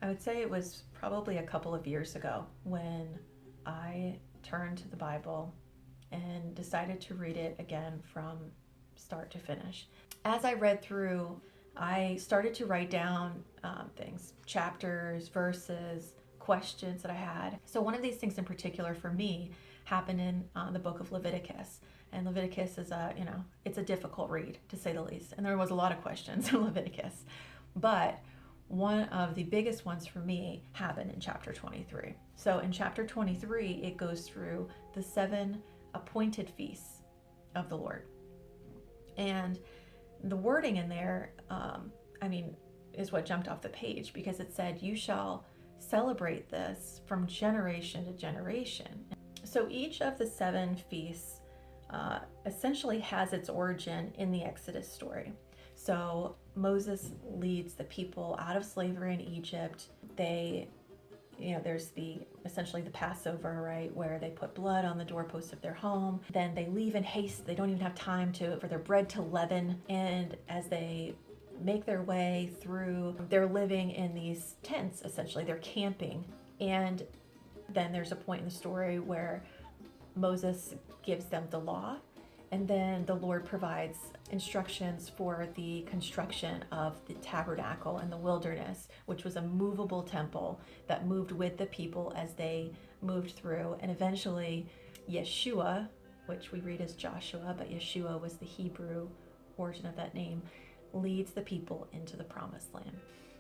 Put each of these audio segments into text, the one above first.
I would say it was probably a couple of years ago when I turned to the Bible and decided to read it again from start to finish. As I read through, I started to write down things, chapters, verses, questions that I had. So one of these things in particular for me happened in the book of Leviticus. And Leviticus is it's a difficult read to say the least. And there was a lot of questions in Leviticus. But one of the biggest ones for me happened in chapter 23. So in chapter 23, it goes through the 7 appointed feasts of the Lord. And the wording in there, is what jumped off the page, because it said, "You shall celebrate this from generation to generation." So each of the 7 feasts essentially has its origin in the Exodus story. So Moses leads the people out of slavery in Egypt. There's essentially the Passover, right, where they put blood on the doorposts of their home. Then they leave in haste. They don't even have time for their bread to leaven. And as they make their way through, they're living in these tents, essentially. They're camping. And then there's a point in the story where Moses gives them the law, and then the Lord provides instructions for the construction of the tabernacle in the wilderness, which was a movable temple that moved with the people as they moved through. And eventually Yeshua, which we read as Joshua, but Yeshua was the Hebrew origin of that name, leads the people into the promised land.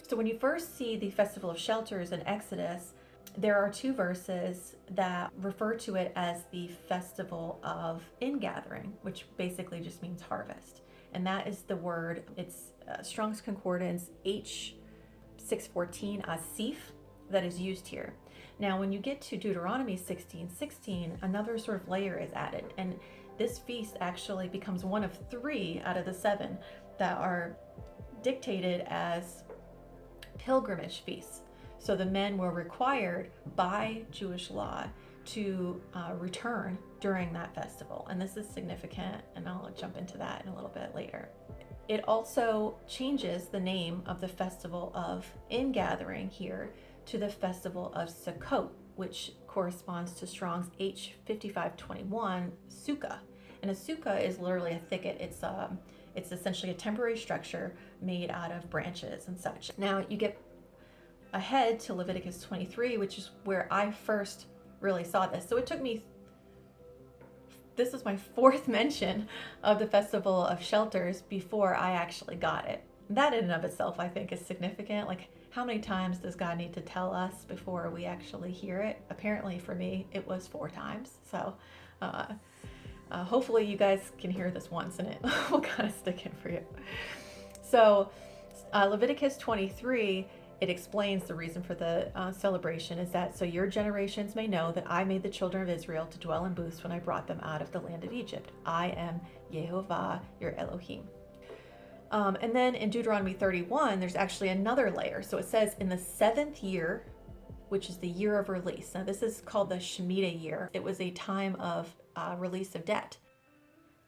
So when you first see the Festival of Shelters in Exodus, there are 2 verses that refer to it as the Festival of Ingathering, which basically just means harvest. And that is the word, it's Strong's Concordance H614, asif, that is used here. Now, when you get to Deuteronomy 16:16, another sort of layer is added. And this feast actually becomes one of 3 out of the 7 that are dictated as pilgrimage feasts. So the men were required by Jewish law to return during that festival. And this is significant, and I'll jump into that in a little bit later. It also changes the name of the Festival of Ingathering here to the Festival of Sukkot, which corresponds to Strong's H5521, Sukkah. And a sukkah is literally a thicket. It's essentially a temporary structure made out of branches and such. Now you get ahead to Leviticus 23, which is where I first really saw this. So it took me, this is my 4th mention of the Festival of Shelters before I actually got it. That in and of itself, I think, is significant. Like, how many times does God need to tell us before we actually hear it? Apparently for me, it was 4 times. So hopefully you guys can hear this once and it will kind of stick in for you. So Leviticus 23, it explains the reason for the celebration is that so your generations may know that I made the children of Israel to dwell in booths when I brought them out of the land of Egypt. I am Yehovah, your Elohim. And then in Deuteronomy 31, there's actually another layer. So it says in the 7th year, which is the year of release. Now this is called the Shemitah year. It was a time of release of debt.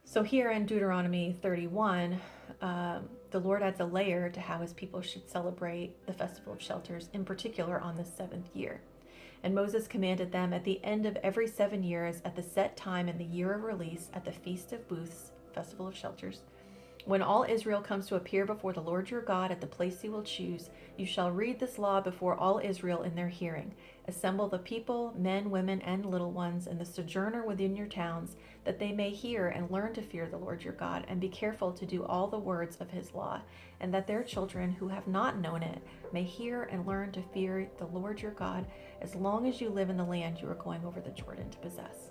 So here in Deuteronomy 31, the Lord adds a layer to how his people should celebrate the Festival of Shelters, in particular on the 7th year. And Moses commanded them at the end of every 7 years, at the set time in the year of release, at the Feast of Booths, Festival of Shelters, when all Israel comes to appear before the Lord your God at the place he will choose, you shall read this law before all Israel in their hearing. Assemble the people, men, women, and little ones, and the sojourner within your towns, that they may hear and learn to fear the Lord your God, and be careful to do all the words of his law, and that their children who have not known it may hear and learn to fear the Lord your God, as long as you live in the land you are going over the Jordan to possess.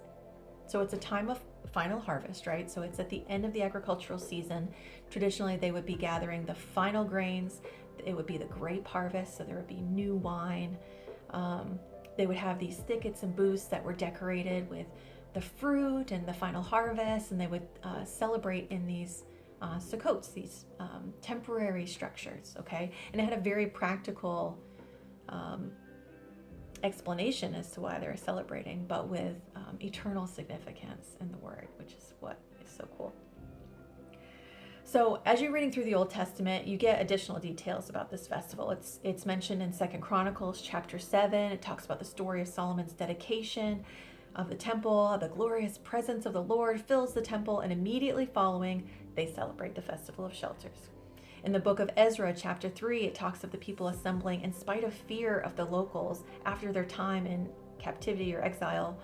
So it's a time of final harvest, right? So it's at the end of the agricultural season. Traditionally, they would be gathering the final grains. It would be the grape harvest, so there would be new wine. They would have these thickets and booths that were decorated with the fruit and the final harvest, and they would celebrate in these Sukkots, these temporary structures, okay? And it had a very practical explanation as to why they're celebrating, but with eternal significance in the word, which is what is so cool. So as you're reading through the Old Testament, you get additional details about this festival. It's mentioned in 2 Chronicles chapter 7. It talks about the story of Solomon's dedication of the temple. The glorious presence of the Lord fills the temple, and immediately following, they celebrate the Festival of Shelters. In the book of Ezra, chapter 3, it talks of the people assembling in spite of fear of the locals after their time in captivity or exile,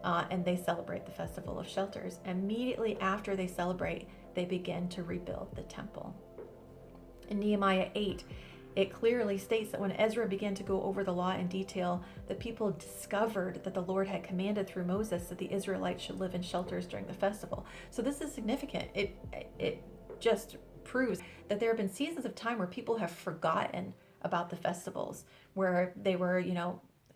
and they celebrate the Festival of Shelters. Immediately after they celebrate, they begin to rebuild the temple. In Nehemiah 8, it clearly states that when Ezra began to go over the law in detail, the people discovered that the Lord had commanded through Moses that the Israelites should live in shelters during the festival. So this is significant. It just proves that there have been seasons of time where people have forgotten about the festivals, where they were,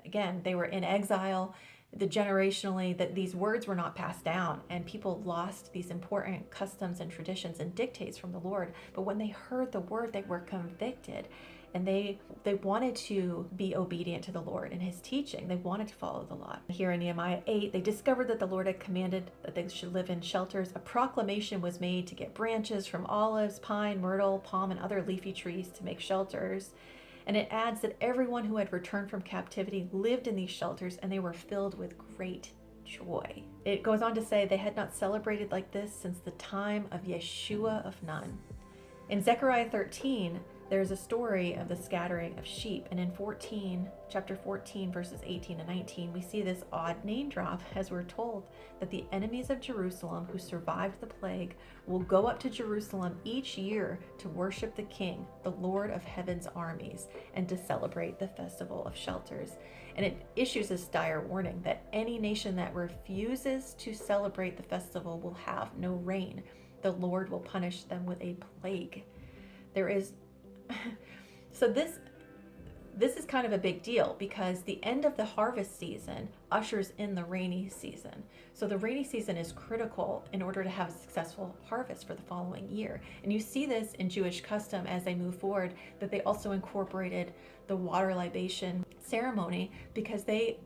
again, they were in exile. Generationally, that these words were not passed down, and people lost these important customs and traditions and dictates from the Lord. But when they heard the word, they were convicted, and they wanted to be obedient to the Lord and his teaching. They wanted to follow the law. Here in Nehemiah 8, they discovered that the Lord had commanded that they should live in shelters. A proclamation was made to get branches from olives, pine, myrtle, palm, and other leafy trees to make shelters. And it adds that everyone who had returned from captivity lived in these shelters, and they were filled with great joy. It goes on to say they had not celebrated like this since the time of Yeshua of Nun. In Zechariah 13, there's a story of the scattering of sheep. And in chapter 14, verses 18 and 19, we see this odd name drop as we're told that the enemies of Jerusalem who survived the plague will go up to Jerusalem each year to worship the King, the Lord of heaven's armies, and to celebrate the Festival of Shelters. And it issues this dire warning that any nation that refuses to celebrate the festival will have no rain. The Lord will punish them with a plague. So this is kind of a big deal, because the end of the harvest season ushers in the rainy season. So the rainy season is critical in order to have a successful harvest for the following year. And you see this in Jewish custom as they move forward, that they also incorporated the water libation ceremony, because they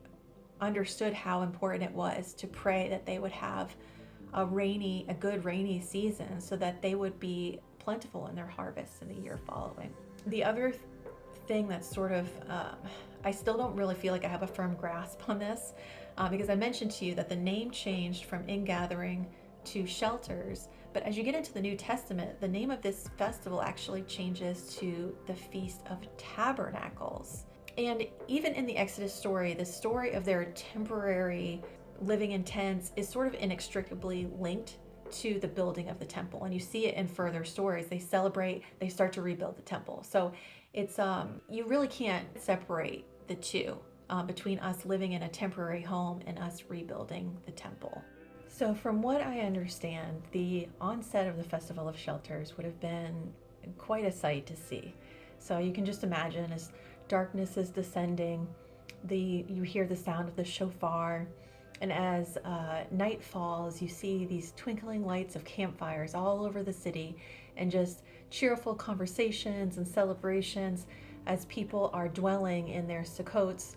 understood how important it was to pray that they would have a good rainy season, so that they would be plentiful in their harvest in the year following. The other thing that's sort of, I still don't really feel like I have a firm grasp on this, because I mentioned to you that the name changed from ingathering to shelters, but as you get into the New Testament, the name of this festival actually changes to the Feast of Tabernacles. And even in the Exodus story, the story of their temporary living in tents is sort of inextricably linked to the building of the temple. And you see it in further stories. They celebrate, they start to rebuild the temple. So it's, you really can't separate the two between us living in a temporary home and us rebuilding the temple. So from what I understand, the onset of the Festival of Shelters would have been quite a sight to see. So you can just imagine, as darkness is descending, you hear the sound of the shofar. And as night falls, you see these twinkling lights of campfires all over the city, and just cheerful conversations and celebrations as people are dwelling in their Sukkots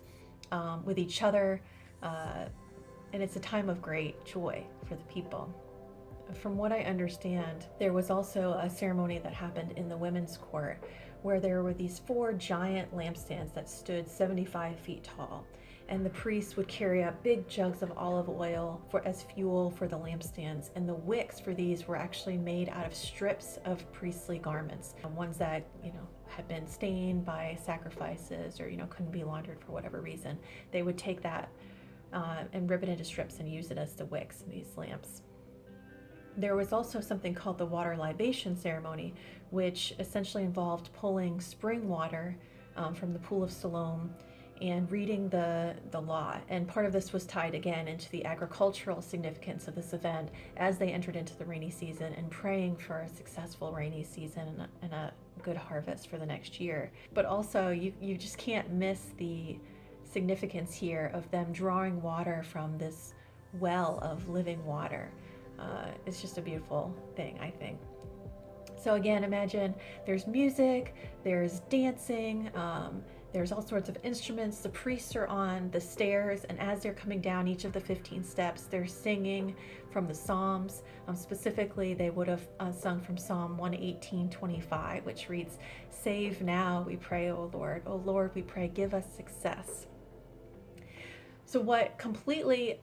with each other. And it's a time of great joy for the people. From what I understand, there was also a ceremony that happened in the women's court, where there were these 4 giant lampstands that stood 75 feet tall. And the priests would carry up big jugs of olive oil as fuel for the lampstands. And the wicks for these were actually made out of strips of priestly garments, ones that, had been stained by sacrifices or, couldn't be laundered for whatever reason. They would take that and rip it into strips and use it as the wicks in these lamps. There was also something called the water libation ceremony, which essentially involved pulling spring water from the pool of Siloam and reading the law. And part of this was tied again into the agricultural significance of this event as they entered into the rainy season, and praying for a successful rainy season and a good harvest for the next year. But also you just can't miss the significance here of them drawing water from this well of living water. It's just a beautiful thing, I think. So again, imagine there's music, there's dancing, There's all sorts of instruments. The priests are on the stairs, and as they're coming down each of the 15 steps, they're singing from the Psalms. Specifically, they would have sung from Psalm 118:25, which reads, "Save now, we pray, O Lord. O Lord, we pray, give us success." So what completely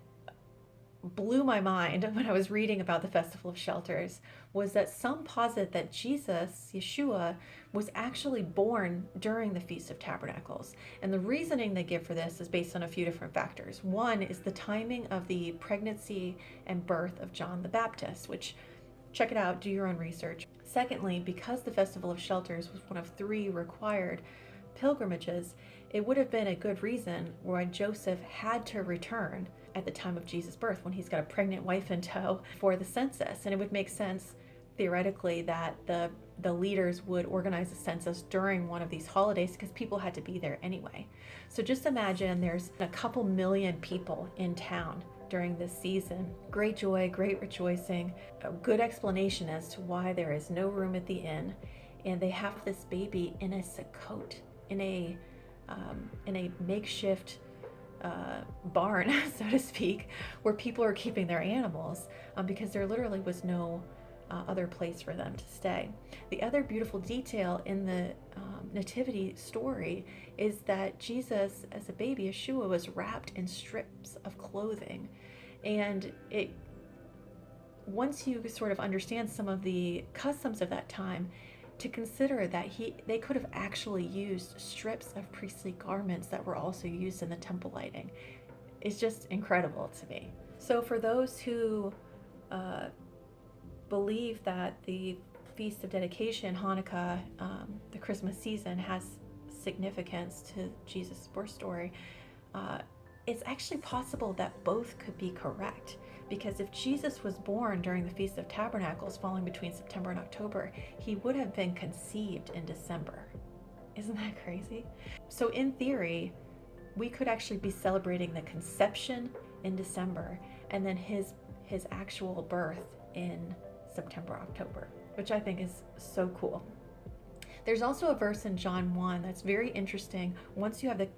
blew my mind when I was reading about the Festival of Shelters was that some posit that Jesus, Yeshua, was actually born during the Feast of Tabernacles. And the reasoning they give for this is based on a few different factors. One is the timing of the pregnancy and birth of John the Baptist, which, check it out, do your own research. Secondly, because the Festival of Shelters was one of 3 required pilgrimages, it would have been a good reason why Joseph had to return at the time of Jesus' birth when he's got a pregnant wife in tow for the census. And it would make sense theoretically that the leaders would organize a census during one of these holidays because people had to be there anyway. So just imagine there's a couple million people in town during this season. Great joy, great rejoicing, a good explanation as to why there is no room at the inn. And they have this baby in a Sukkot, in a makeshift barn, so to speak, where people are keeping their animals because there literally was no other place for them to stay. The other beautiful detail in the nativity story is that Jesus, as a baby, Yeshua, was wrapped in strips of clothing. And once you sort of understand some of the customs of that time, to consider that they could have actually used strips of priestly garments that were also used in the temple lighting is just incredible to me. So for those who believe that the Feast of Dedication, Hanukkah, the Christmas season, has significance to Jesus' birth story, it's actually possible that both could be correct. Because if Jesus was born during the Feast of Tabernacles, falling between September and October, he would have been conceived in December. Isn't that crazy? So in theory, we could actually be celebrating the conception in December and then his actual birth in September, October, which I think is so cool. There's also a verse in John 1 that's very interesting once you have the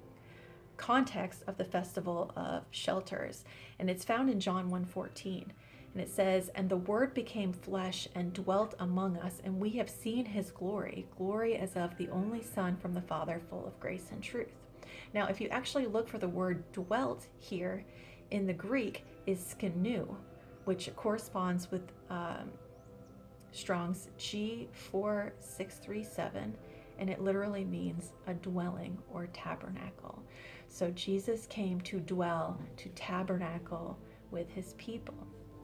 context of the Festival of Shelters, and it's found in John 1:14, and it says, "And the Word became flesh and dwelt among us, and we have seen his glory as of the only Son from the Father, full of grace and truth." Now, if you actually look for the word dwelt here in the Greek is skenu, which corresponds with Strong's G4637, and it literally means a dwelling or tabernacle. So Jesus came to dwell, to tabernacle with his people.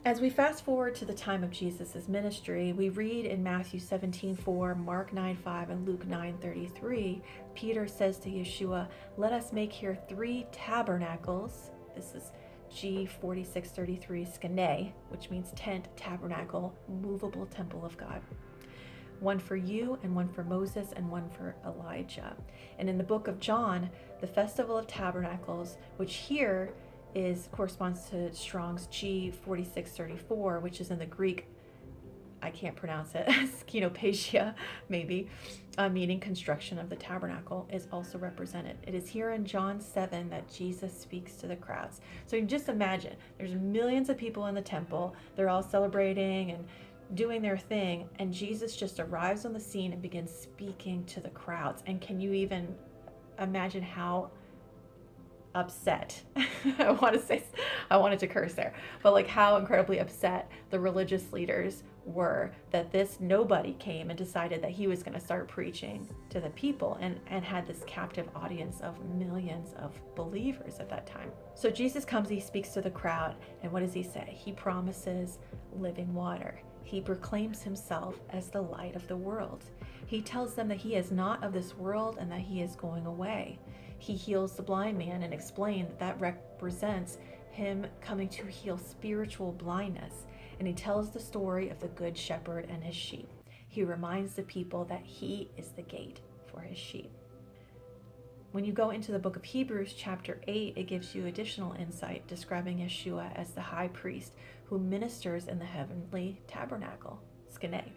As we fast forward to the time of Jesus' ministry, we read in Matthew 17:4, Mark 9:5, and Luke 9:33, Peter says to Yeshua, "Let us make here 3 tabernacles." This is G4633 skene, which means tent, tabernacle, movable temple of God. One for you, and one for Moses, and one for Elijah. And in the book of John, the Festival of Tabernacles, which here corresponds to Strong's G4634, which is in the Greek, I can't pronounce it, skenopatia, maybe, meaning construction of the tabernacle, is also represented. It is here in John 7 that Jesus speaks to the crowds. So you can just imagine, there's millions of people in the temple, they're all celebrating and doing their thing, and Jesus just arrives on the scene and begins speaking to the crowds. And can you even imagine how upset I wanted to curse there, but like how incredibly upset the religious leaders were that this nobody came and decided that he was going to start preaching to the people and had this captive audience of millions of believers at that time. So Jesus comes, he speaks to the crowd, and what does he say? He promises living water. He proclaims himself as the light of the world. He tells them that he is not of this world and that he is going away. He heals the blind man and explains that represents him coming to heal spiritual blindness. And he tells the story of the good shepherd and his sheep. He reminds the people that he is the gate for his sheep. When you go into the book of Hebrews, chapter 8, it gives you additional insight describing Yeshua as the high priest who ministers in the heavenly tabernacle, skene,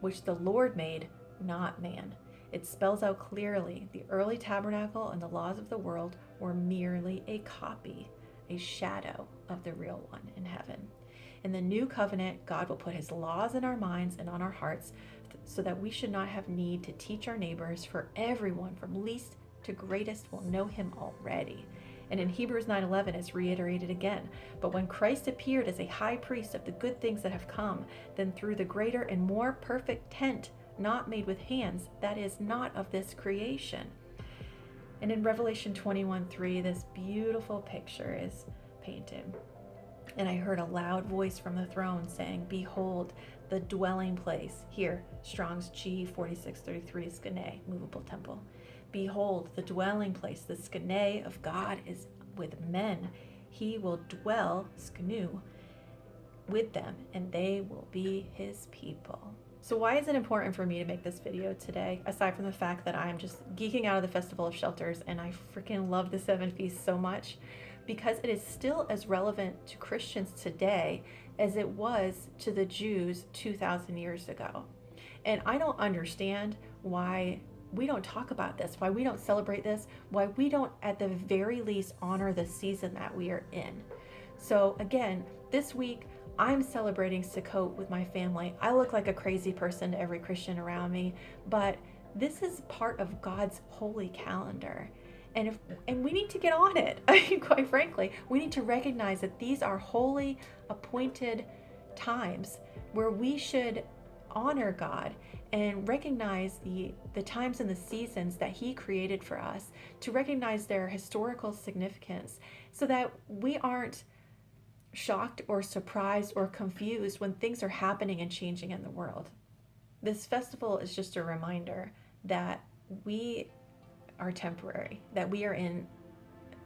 which the Lord made, not man. It spells out clearly the early tabernacle and the laws of the world were merely a copy, a shadow of the real one in heaven. In the new covenant, God will put his laws in our minds and on our hearts so that we should not have need to teach our neighbors, for everyone from least to greatest will know him already. And in Hebrews 9:11 it's reiterated again. But when Christ appeared as a high priest of the good things that have come, then through the greater and more perfect tent, not made with hands, that is not of this creation. And in Revelation 21:3, this beautiful picture is painted. And I heard a loud voice from the throne saying, "Behold, the dwelling place," here, Strong's G4633, skene, movable temple. "Behold, the dwelling place, the skene of God is with men. He will dwell, skenu, with them, and they will be his people." So why is it important for me to make this video today, aside from the fact that I'm just geeking out of the Festival of Shelters and I freaking love the 7 feasts so much? Because it is still as relevant to Christians today as it was to the Jews 2,000 years ago. And I don't understand why we don't talk about this, why we don't celebrate this, why we don't at the very least honor the season that we are in. So again, this week I'm celebrating Sukkot with my family. I look like a crazy person to every Christian around me, but this is part of God's holy calendar. And we need to get on it. I mean, quite frankly, we need to recognize that these are holy, appointed times where we should honor God and recognize the times and the seasons that he created for us, to recognize their historical significance so that we aren't shocked or surprised or confused when things are happening and changing in the world. This festival is just a reminder that we are temporary, that we are in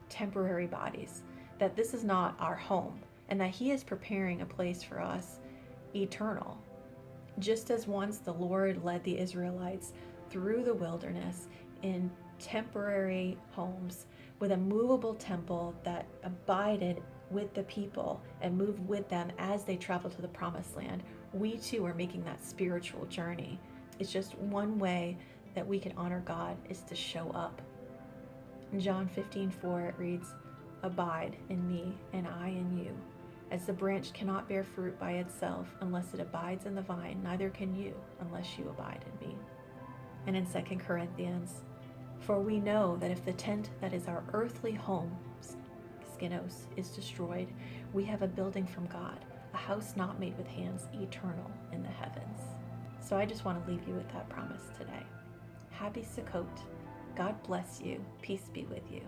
temporary bodies, that this is not our home, and that he is preparing a place for us eternal. Just as once the Lord led the Israelites through the wilderness in temporary homes with a movable temple that abided with the people and moved with them as they traveled to the promised land, we too are making that spiritual journey. It's just one way that we can honor God is to show up. In John 15:4 it reads, "Abide in me and I in you. As the branch cannot bear fruit by itself unless it abides in the vine, neither can you unless you abide in me." And in 2 Corinthians, "For we know that if the tent that is our earthly home, skenos, is destroyed, we have a building from God, a house not made with hands, eternal in the heavens." So I just want to leave you with that promise today. Happy Sukkot. God bless you. Peace be with you.